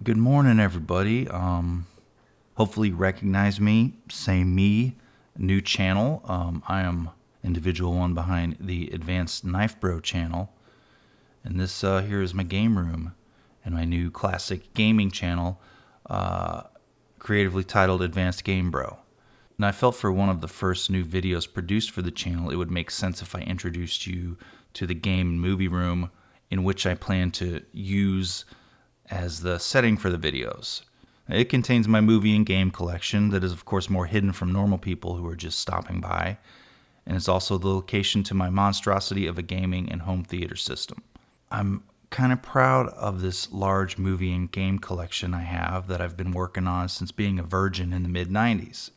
Good morning, everybody. Hopefully you recognize me. Same me, new channel. I am individual one behind the Advanced Knife Bro channel, and this here is my game room and my new classic gaming channel, creatively titled Advanced Game Bro. And I felt for one of the first new videos produced for the channel, it would make sense if I introduced you to the game and movie room in which I plan to use as the setting for the videos. It contains my movie and game collection that is of course more hidden from normal people who are just stopping by, and it's also the location to my monstrosity of a gaming and home theater system. I'm kind of proud of this large movie and game collection I have that I've been working on since being a virgin in the mid-90s.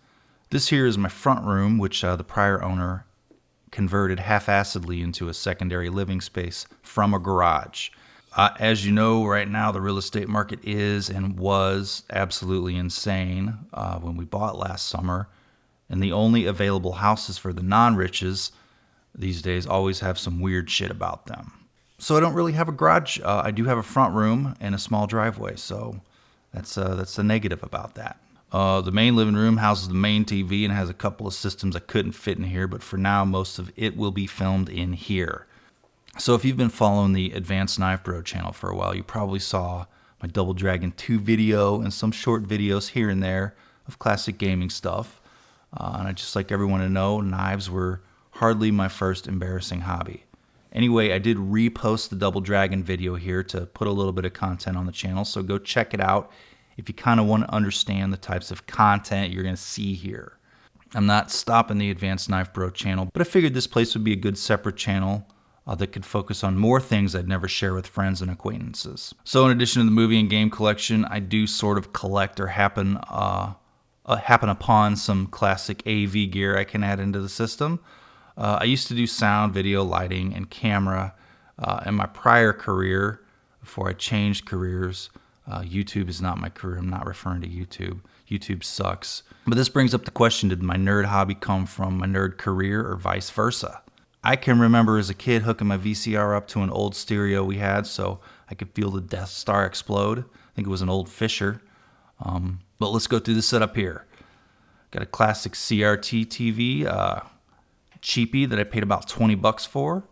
This here is my front room, which the prior owner converted half-assedly into a secondary living space from a garage. As you know, right now the real estate market is and was absolutely insane when we bought last summer, and the only available houses for the non-riches these days always have some weird shit about them. So I don't really have a garage. I do have a front room and a small driveway, so that's the negative about that. The main living room houses the main TV and has a couple of systems I couldn't fit in here, but for now most of it will be filmed in here. So if you've been following the Advanced Knife Bro channel for a while, you probably saw my Double Dragon 2 video and some short videos here and there of classic gaming stuff. And I'd just like everyone to know, knives were hardly my first embarrassing hobby. Anyway, I did repost the Double Dragon video here to put a little bit of content on the channel, so go check it out if you kind of want to understand the types of content you're going to see here. I'm not stopping the Advanced Knife Bro channel, but I figured this place would be a good separate channel that could focus on more things I'd never share with friends and acquaintances. So in addition to the movie and game collection, I do sort of collect or happen upon some classic AV gear I can add into the system. I used to do sound, video, lighting, and camera in my prior career before I changed careers. YouTube is not my career. I'm not referring to YouTube. YouTube sucks. But this brings up the question, did my nerd hobby come from my nerd career or vice versa? I can remember as a kid hooking my VCR up to an old stereo we had so I could feel the Death Star explode. I think it was an old Fisher. But let's go through the setup here. Got a classic CRT TV, cheapie that I paid about $20 for.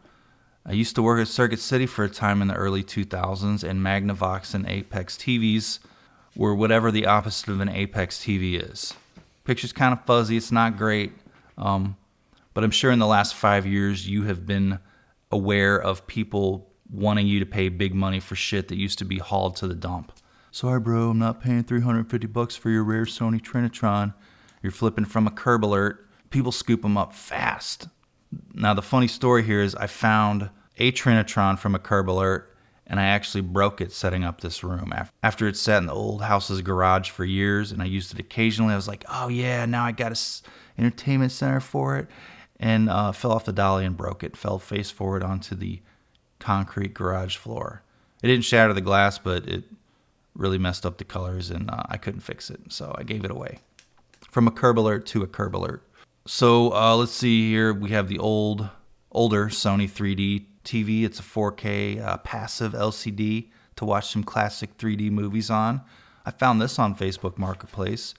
I used to work at Circuit City for a time in the early 2000s, and Magnavox and Apex TVs were whatever the opposite of an Apex TV is. Picture's kind of fuzzy, it's not great, but I'm sure in the last 5 years you have been aware of people wanting you to pay big money for shit that used to be hauled to the dump. Sorry bro, I'm not paying $350 for your rare Sony Trinitron. You're flipping from a Curb Alert. People scoop them up fast. Now the funny story here is I found a Trinitron from a Curb Alert and I actually broke it setting up this room. After it sat in the old house's garage for years and I used it occasionally, I was like, oh yeah, now I got a entertainment center for it, and fell off the dolly and broke it. Fell face forward onto the concrete garage floor. It didn't shatter the glass, but it really messed up the colors and I couldn't fix it, so I gave it away. From a Curb Alert to a Curb Alert. So let's see here. We have the older Sony 3D TV. It's a 4K passive LCD to watch some classic 3D movies on. I found this on Facebook Marketplace.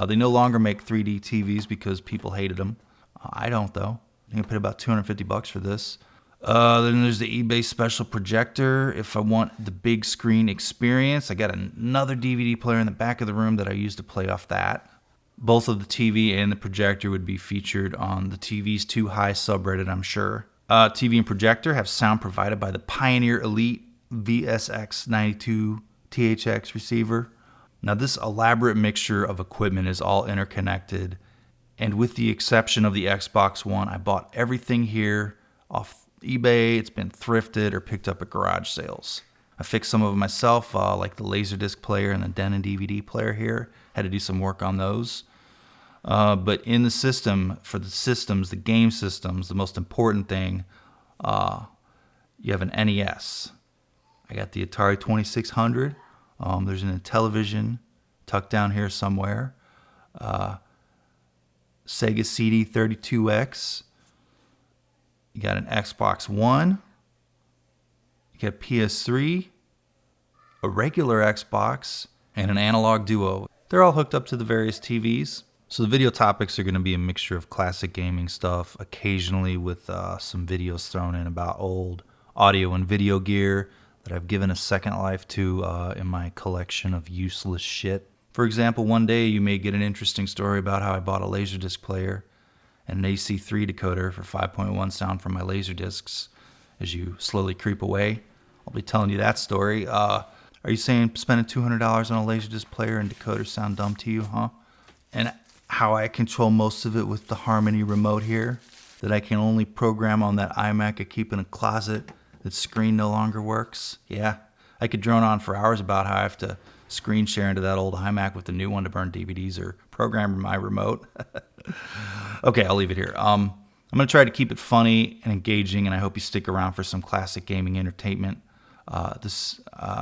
They no longer make 3D TVs because people hated them. I don't though. I think I paid about $250 for this. Then there's the eBay special projector. If I want the big screen experience, I got another DVD player in the back of the room that I use to play off that. Both of the TV and the projector would be featured on the TV's Too High subreddit, I'm sure. TV and projector have sound provided by the Pioneer Elite VSX92 THX receiver. Now this elaborate mixture of equipment is all interconnected, and with the exception of the Xbox One, I bought everything here off eBay. It's been thrifted or picked up at garage sales. I fixed some of it myself, like the Laserdisc player and the Denon DVD player here. Had to do some work on those. But in the system, for the systems, the game systems, the most important thing, you have an NES. I got the Atari 2600. There's a television tucked down here somewhere. Sega CD32X. You got an Xbox One. You got PS3. a regular Xbox, and an analog duo. They're all hooked up to the various TVs. So the video topics are going to be a mixture of classic gaming stuff, occasionally with some videos thrown in about old audio and video gear that I've given a second life to in my collection of useless shit. For example, one day you may get an interesting story about how I bought a Laserdisc player and an AC3 decoder for 5.1 sound from my Laserdiscs. As you slowly creep away, I'll be telling you that story. Are you saying spending $200 on a Laserdisc player and decoder sound dumb to you, huh? And how I control most of it with the Harmony remote here, that I can only program on that iMac I keep in a closet that's screen no longer works. Yeah, I could drone on for hours about how I have to screen share into that old iMac with the new one to burn DVDs or program my remote. Okay, I'll leave it here. I'm going to try to keep it funny and engaging, and I hope you stick around for some classic gaming entertainment. This,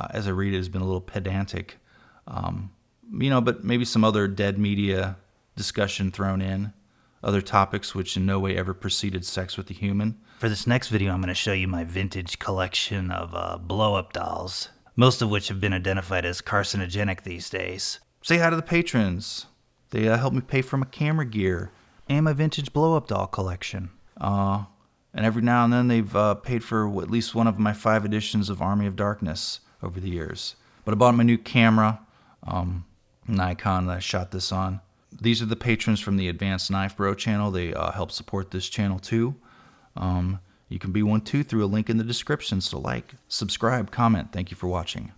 as I read it, has been a little pedantic, but maybe some other dead media discussion thrown in, other topics which in no way ever preceded sex with a human. For this next video, I'm going to show you my vintage collection of blow-up dolls, most of which have been identified as carcinogenic these days. Say hi to the patrons. They help me pay for my camera gear and my vintage blow-up doll collection. And every now and then they've paid for at least one of my 5 editions of Army of Darkness over the years. But I bought my new camera, Nikon, that I shot this on. These are the patrons from the Advanced Knife Bro channel. They help support this channel too. You can be one too through a link in the description. So like, subscribe, comment. Thank you for watching.